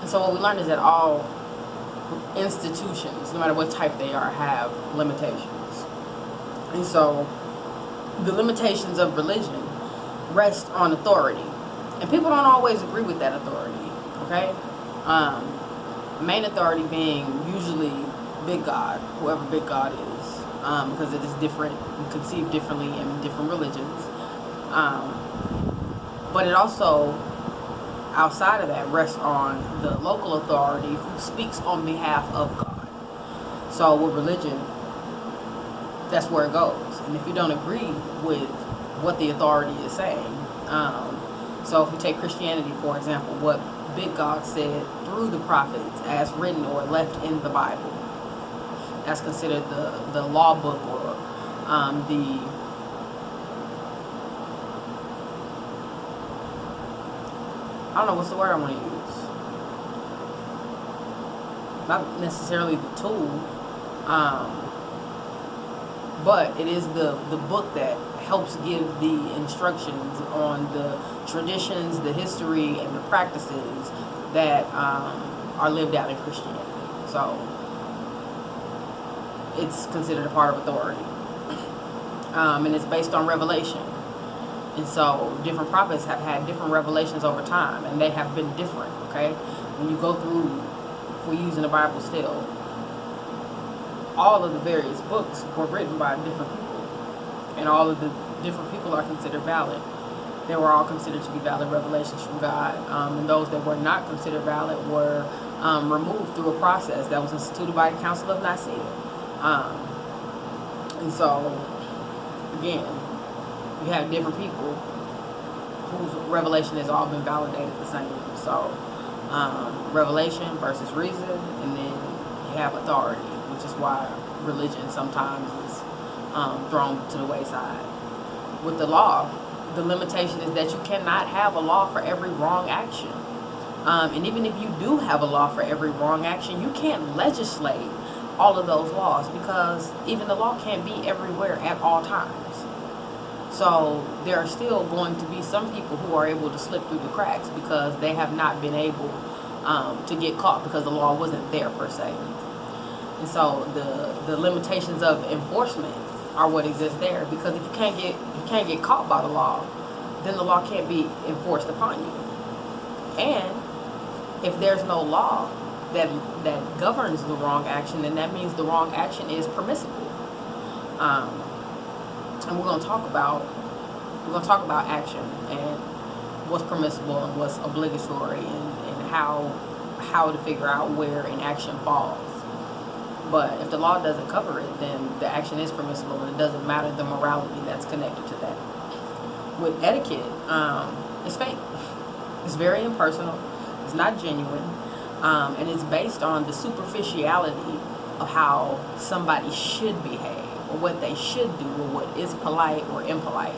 And so what we learned is that all institutions, no matter what type they are, have limitations. And so the limitations of religion rest on authority. And people don't always agree with that authority, okay? Main authority being usually big God, whoever big God is, because it is different and conceived differently in different religions. But it also, outside of that, rests on the local authority who speaks on behalf of God. So with religion, that's where it goes. And if you don't agree with what the authority is saying, so if we take Christianity, for example, what big God said through the prophets as written or left in the Bible, that's considered the law book, or I don't know what's the word I want to use. Not necessarily the tool, but it is the book that helps give the instructions on the traditions, the history, and the practices that are lived out in Christianity. So it's considered a part of authority, and it's based on revelation. And so different prophets have had different revelations over time, and they have been different, okay? When you go through, if we're using the Bible still, all of the various books were written by different people, and all of the different people are considered valid. They were all considered to be valid revelations from God, and those that were not considered valid were removed through a process that was instituted by the Council of Nicaea. And so, again, you have different people whose revelation has all been validated the same. So, revelation versus reason, and then you have authority, which is why religion sometimes is thrown to the wayside. With the law, the limitation is that you cannot have a law for every wrong action. And even if you do have a law for every wrong action, you can't legislate all of those laws, because even the law can't be everywhere at all times. So there are still going to be some people who are able to slip through the cracks because they have not been able to get caught because the law wasn't there per se. And so the limitations of enforcement are what exist there, because if you can't get caught by the law, then the law can't be enforced upon you. And if there's no law that governs the wrong action, then that means the wrong action is permissible. And we're going to talk about action and what's permissible and what's obligatory, and how to figure out where an action falls. But if the law doesn't cover it, then the action is permissible, and it doesn't matter the morality that's connected to that. With etiquette, it's fake. It's very impersonal. It's not genuine. And it's based on the superficiality of how somebody should behave, or what they should do, or what is polite or impolite.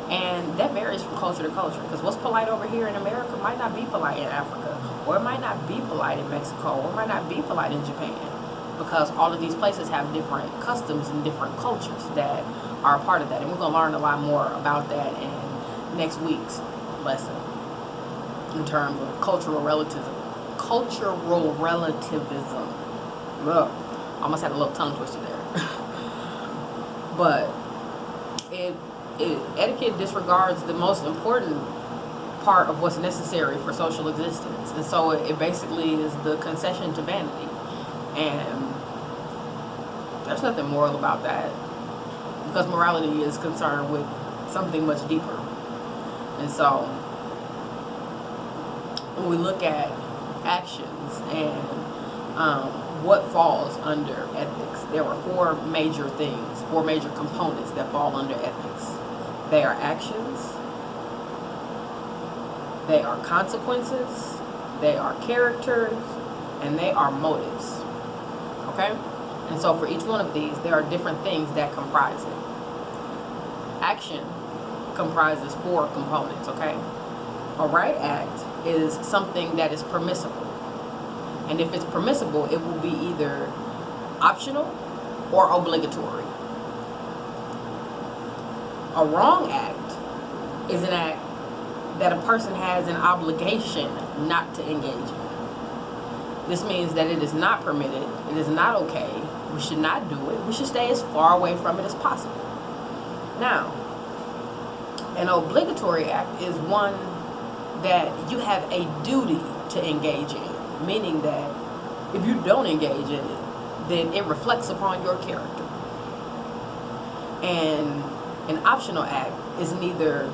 And that varies from culture to culture, because what's polite over here in America might not be polite in Africa, or it might not be polite in Mexico, or it might not be polite in Japan, because all of these places have different customs and different cultures that are a part of that. And we're going to learn a lot more about that in next week's lesson in terms of cultural relativism. Ugh, almost had a little tongue twister there. But etiquette disregards the most important part of what's necessary for social existence. And so it basically is the concession to vanity. And there's nothing moral about that, because morality is concerned with something much deeper. And so when we look at actions and what falls under ethics, there are four major components that fall under ethics. They are actions, they are consequences, they are characters, and they are motives. Okay? And so for each one of these, there are different things that comprise it. Action comprises four components, okay? A right act is something that is permissible. And if it's permissible, it will be either optional or obligatory. A wrong act is an act that a person has an obligation not to engage in. This means that it is not permitted, it is not okay, we should not do it, we should stay as far away from it as possible. Now, an obligatory act is one that you have a duty to engage in, meaning that if you don't engage in it, then it reflects upon your character. And an optional act is neither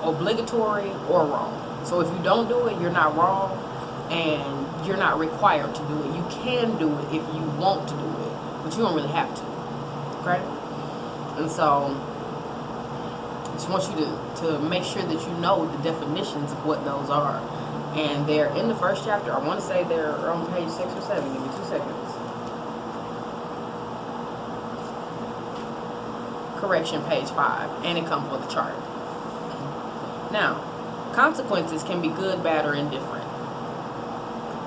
obligatory or wrong. So if you don't do it, you're not wrong, and you're not required to do it. You can do it if you want to do it, but you don't really have to. Okay? And so I just want you to make sure that you know the definitions of what those are. And they're in the first chapter. I want to say they're on page 6 or 7. Give me 2 seconds. Correction, page 5. And it comes with a chart. Now, consequences can be good, bad, or indifferent.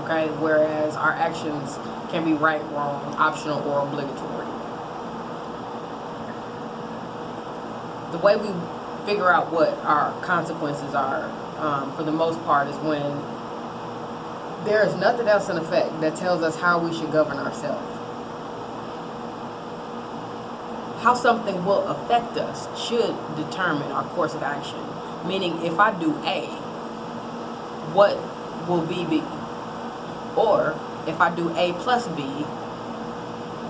Okay? Whereas our actions can be right, wrong, optional, or obligatory. The way we figure out what our consequences are, for the most part, is when there is nothing else in effect that tells us how we should govern ourselves. How something will affect us should determine our course of action. Meaning, if I do A, what will B be? Or, if I do A plus B,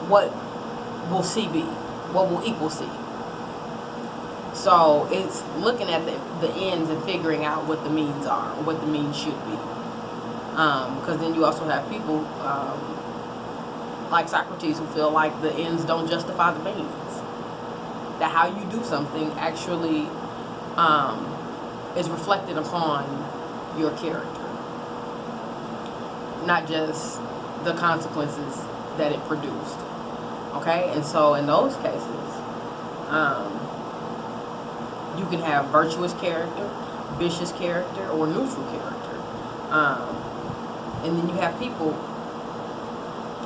what will C be? What will equal C? So, it's looking at the ends and figuring out what the means are, or what the means should be. Because then you also have people like Socrates who feel like the ends don't justify the means. That how you do something actually is reflected upon your character, not just the consequences that it produced. Okay, and so in those cases, you can have virtuous character, vicious character, or neutral character. And then you have people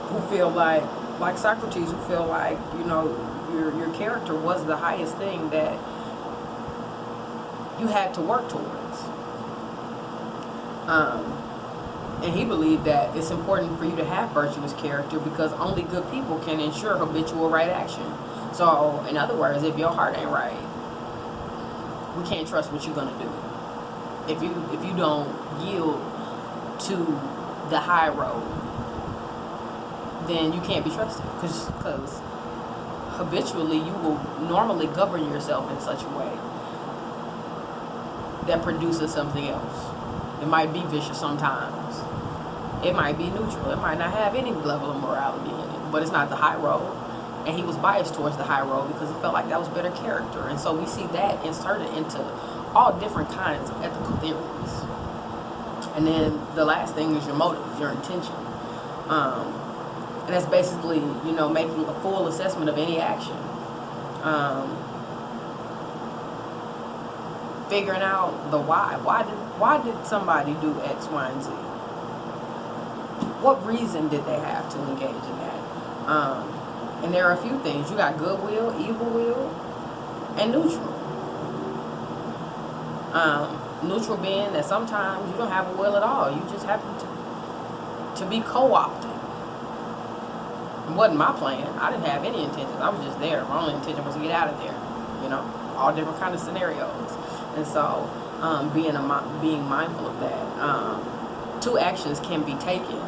who feel like Socrates, who feel like, your character was the highest thing that you had to work towards. And he believed that it's important for you to have virtuous character because only good people can ensure habitual right action. So, in other words, if your heart ain't right, we can't trust what you're gonna do. If you don't yield to the high road, then you can't be trusted. Because habitually you will normally govern yourself in such a way that produces something else. It might be vicious sometimes. It might be neutral. It might not have any level of morality in it, but it's not the high road. And he was biased towards the high road because he felt like that was better character. And so we see that inserted into all different kinds of ethical theories. And then the last thing is your motive, your intention. And that's basically, making a full assessment of any action. Figuring out the why. Why did somebody do X, Y, and Z? What reason did they have to engage in that? And there are a few things. You got good will, evil will, and neutral. Neutral being that sometimes you don't have a will at all. You just happen to be co-opted. It wasn't my plan. I didn't have any intentions. I was just there. My only intention was to get out of there. All different kind of scenarios. And so, being mindful of that. Two actions can be taken,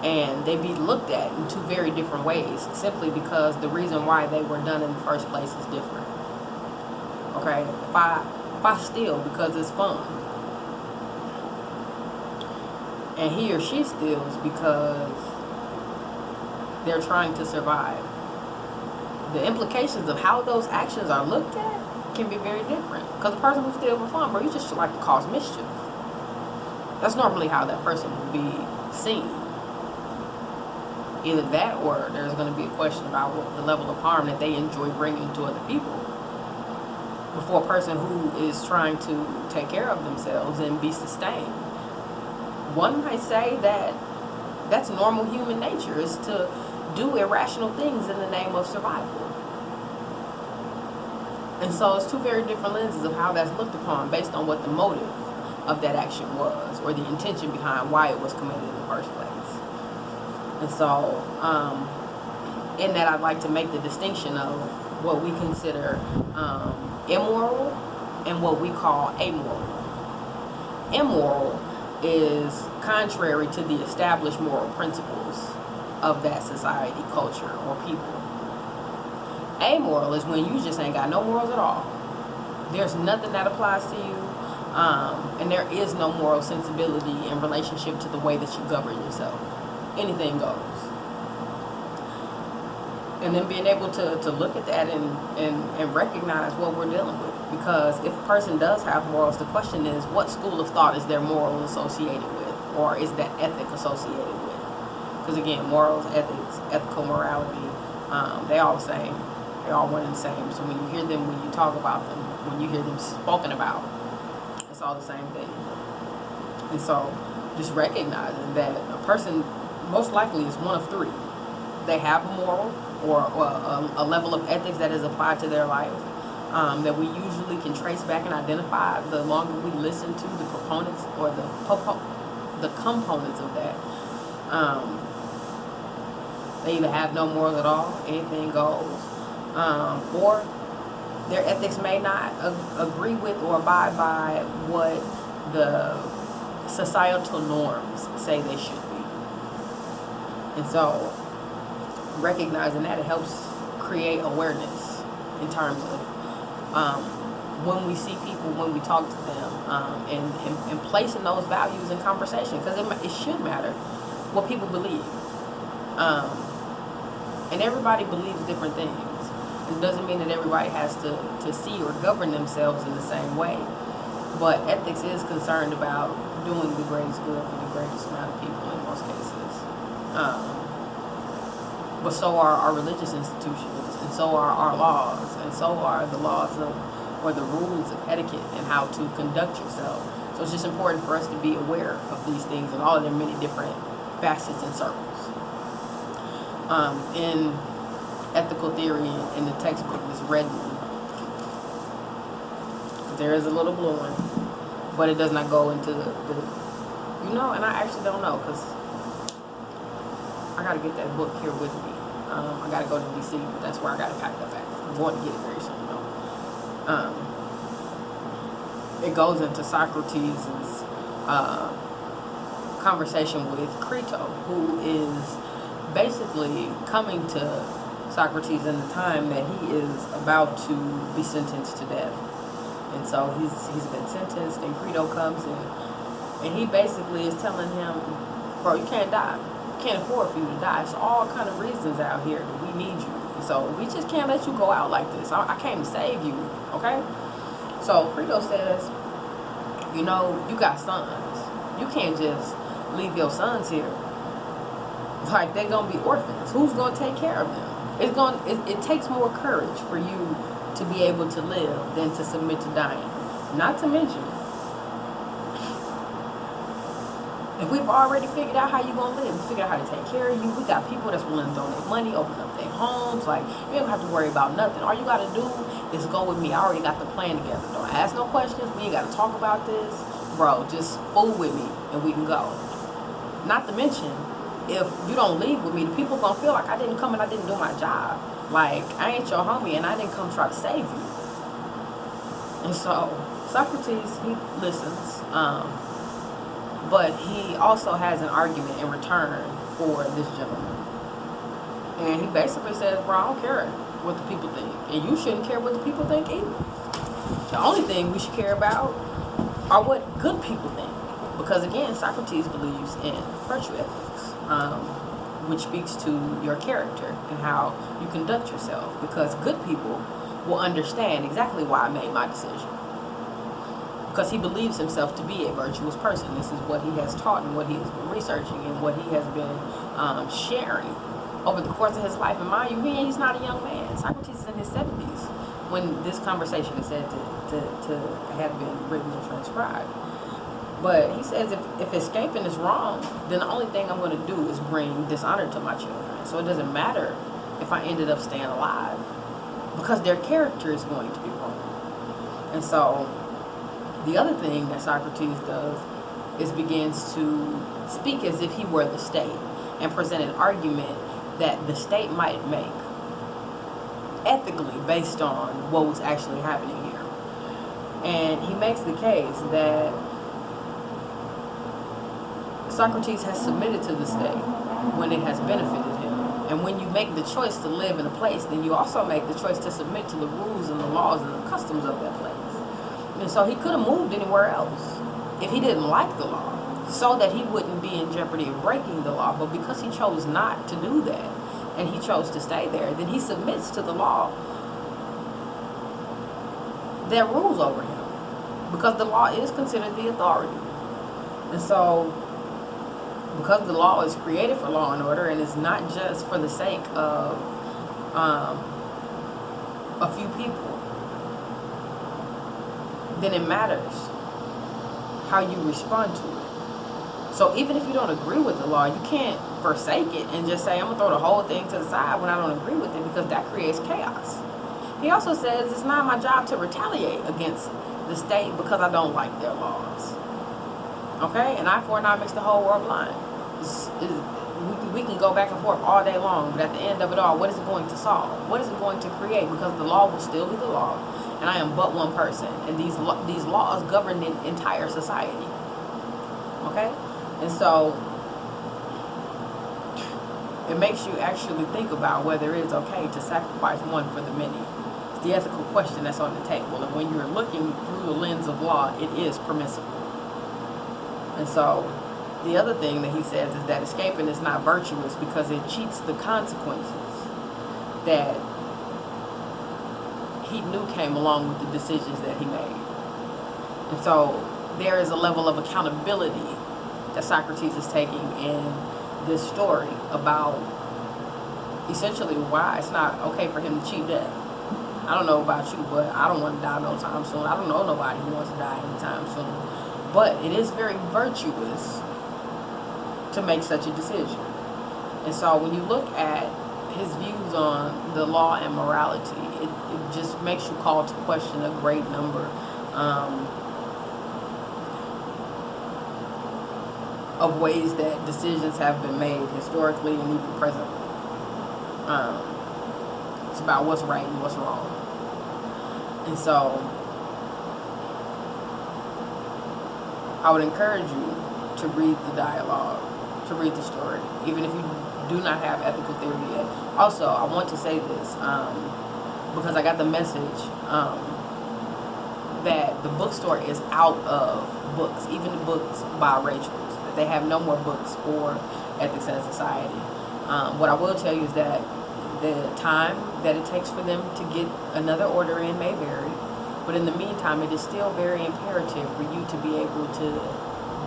and they be looked at in two very different ways, simply because the reason why they were done in the first place is different. Okay, if I steal because it's fun, and he or she steals because they're trying to survive, the implications of how those actions are looked at can be very different. Because the person who steals for fun, bro, you just like to cause mischief. That's normally how that person will be seen. Either that, or there's going to be a question about what the level of harm that they enjoy bringing to other people. Before a person who is trying to take care of themselves and be sustained. One might say that that's normal human nature, is to do irrational things in the name of survival. And so it's two very different lenses of how that's looked upon based on what the motive of that action was, or the intention behind why it was committed in the first place. And so, in that, I'd like to make the distinction of what we consider immoral and what we call amoral. Immoral is contrary to the established moral principles of that society, culture, or people. Amoral is when you just ain't got no morals at all. There's nothing that applies to you, and there is no moral sensibility in relationship to the way that you govern yourself. Anything goes. And then being able to look at that and recognize what we're dealing with. Because if a person does have morals, the question is, what school of thought is their moral associated with? Or is that ethic associated with? Because again, morals, ethics, ethical morality, they all the same. They all one and the same. So when you hear them, when you talk about them, when you hear them spoken about, it's all the same thing. And so just recognizing that a person most likely is one of three. They have a moral or a level of ethics that is applied to their life, that we usually can trace back and identify the longer we listen to the proponents or the components of that. They either have no morals at all, anything goes, or their ethics may not agree with or abide by what the societal norms say they should be. And so recognizing that, it helps create awareness in terms of when we see people, when we talk to them, and placing those values in conversation, because it should matter what people believe. And everybody believes different things. It doesn't mean that everybody has to see or govern themselves in the same way. But ethics is concerned about doing the greatest good for the greatest amount of people in most cases. But so are our religious institutions, and so are our laws, and so are the laws or the rules of etiquette and how to conduct yourself. So it's just important for us to be aware of these things and all of their many different facets and circles. In ethical theory, in the textbook, is red one. There is a little blue one, but it does not go into the and I actually don't know, because I got to get that book here with me. I got to go to DC, but that's where I got to pack that back. I'm going to get it very soon, though. It goes into Socrates' conversation with Crito, who is basically coming to Socrates in the time that he is about to be sentenced to death. And so he's been sentenced, and Crito comes in, and he basically is telling him, bro, you can't die. Can't afford for you to die. It's all kind of reasons out here that we need you. So we just can't let you go out like this. I came to save you, okay? So Crito says, you got sons. You can't just leave your sons here. Like, they're gonna be orphans. Who's gonna take care of them? It takes more courage for you to be able to live than to submit to dying. Not to mention, if we've already figured out how you're going to live, we figured out how to take care of you, we got people that's willing to donate money, open up their homes, like, you don't have to worry about nothing. All you got to do is go with me. I already got the plan together. Don't ask no questions. We ain't got to talk about this. Bro, just fool with me and we can go. Not to mention, if you don't leave with me, the people going to feel like I didn't come and I didn't do my job. Like, I ain't your homie and I didn't come try to save you. And so Socrates, he listens, but he also has an argument in return for this gentleman. And he basically says, bro, I don't care what the people think. And you shouldn't care what the people think either. The only thing we should care about are what good people think. Because again, Socrates believes in virtue ethics, which speaks to your character and how you conduct yourself. Because good people will understand exactly why I made my decision. Because he believes himself to be a virtuous person. This is what he has taught and what he has been researching and what he has been sharing over the course of his life. And mind you, he's not a young man. Socrates is in his 70s when this conversation is said to have been written and transcribed. But he says if escaping is wrong, then the only thing I'm going to do is bring dishonor to my children. So it doesn't matter if I ended up staying alive, because their character is going to be wrong. And so The other thing that Socrates does is begins to speak as if he were the state and present an argument that the state might make ethically based on what was actually happening here. And he makes the case that Socrates has submitted to the state when it has benefited him. And when you make the choice to live in a place, then you also make the choice to submit to the rules and the laws and the customs of that place. And so he could have moved anywhere else if he didn't like the law, so that he wouldn't be in jeopardy of breaking the law. But because he chose not to do that, and he chose to stay there, then he submits to the law that rules over him, because the law is considered the authority. And so, because the law is created for law and order, and it's not just for the sake of a few people, then it matters how you respond to it. So even if you don't agree with the law, you can't forsake it and just say, I'm going to throw the whole thing to the side when I don't agree with it, because that creates chaos. He also says it's not my job to retaliate against the state because I don't like their laws. Okay? An eye for an eye makes the whole world blind. We can go back and forth all day long, but at the end of it all, what is it going to solve? What is it going to create? Because the law will still be the law, and I am but one person, and these laws govern the entire society. Okay? And so it makes you actually think about whether it's okay to sacrifice one for the many. It's the ethical question that's on the table, and when you're looking through the lens of law, it is permissible. And so the other thing that he says is that escaping is not virtuous because it cheats the consequences that he knew came along with the decisions that he made. And so there is a level of accountability that Socrates is taking in this story about essentially why it's not okay for him to cheat death. I don't know about you, but I don't want to die no time soon. I don't know nobody who wants to die anytime soon. But it is very virtuous to make such a decision. And so when you look at his views on the law and morality, it just makes you call to question a great number of ways that decisions have been made historically and even presently. It's about what's right and what's wrong. And so I would encourage you to read the dialogue, to read the story, even if you do not have ethical theory yet. Also, I want to say this, because I got the message that the bookstore is out of books, even the books by Rachel's. They have no more books for ethics and society. What I will tell you is that the time that it takes for them to get another order in may vary, but in the meantime, it is still very imperative for you to be able to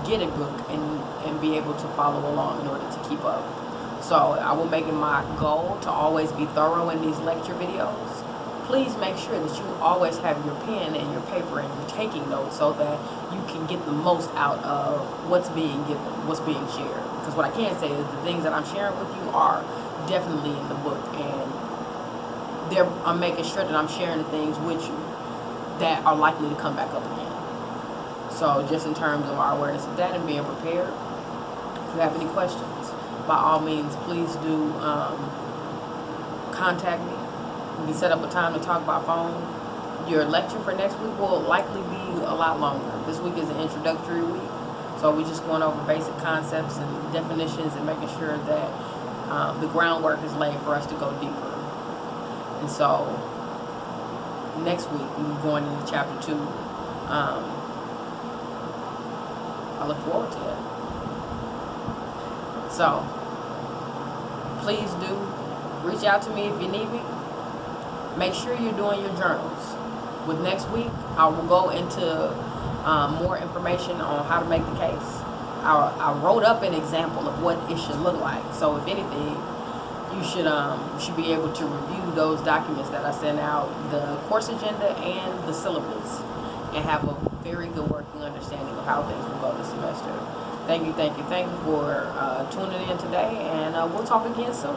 get a book and be able to follow along in order to keep up. So I will make it my goal to always be thorough in these lecture videos. Please make sure that you always have your pen and your paper and you're taking notes so that you can get the most out of what's being given, what's being shared. Because what I can say is the things that I'm sharing with you are definitely in the book, and I'm making sure that I'm sharing the things with you that are likely to come back up again. So just in terms of our awareness of that and being prepared, if you have any questions, by all means, please do contact me. We can set up a time to talk by phone. Your lecture for next week will likely be a lot longer. This week is an introductory week, so we're just going over basic concepts and definitions and making sure that the groundwork is laid for us to go deeper. And so next week we're going into chapter 2. I look forward to that. So please do reach out to me if you need me. Make sure you're doing your journals. With next week, I will go into more information on how to make the case. I wrote up an example of what it should look like. So if anything, you should be able to review those documents that I sent out, the course agenda and the syllabus, and have a very good working understanding of how things will go this semester. Thank you for tuning in today, and we'll talk again soon.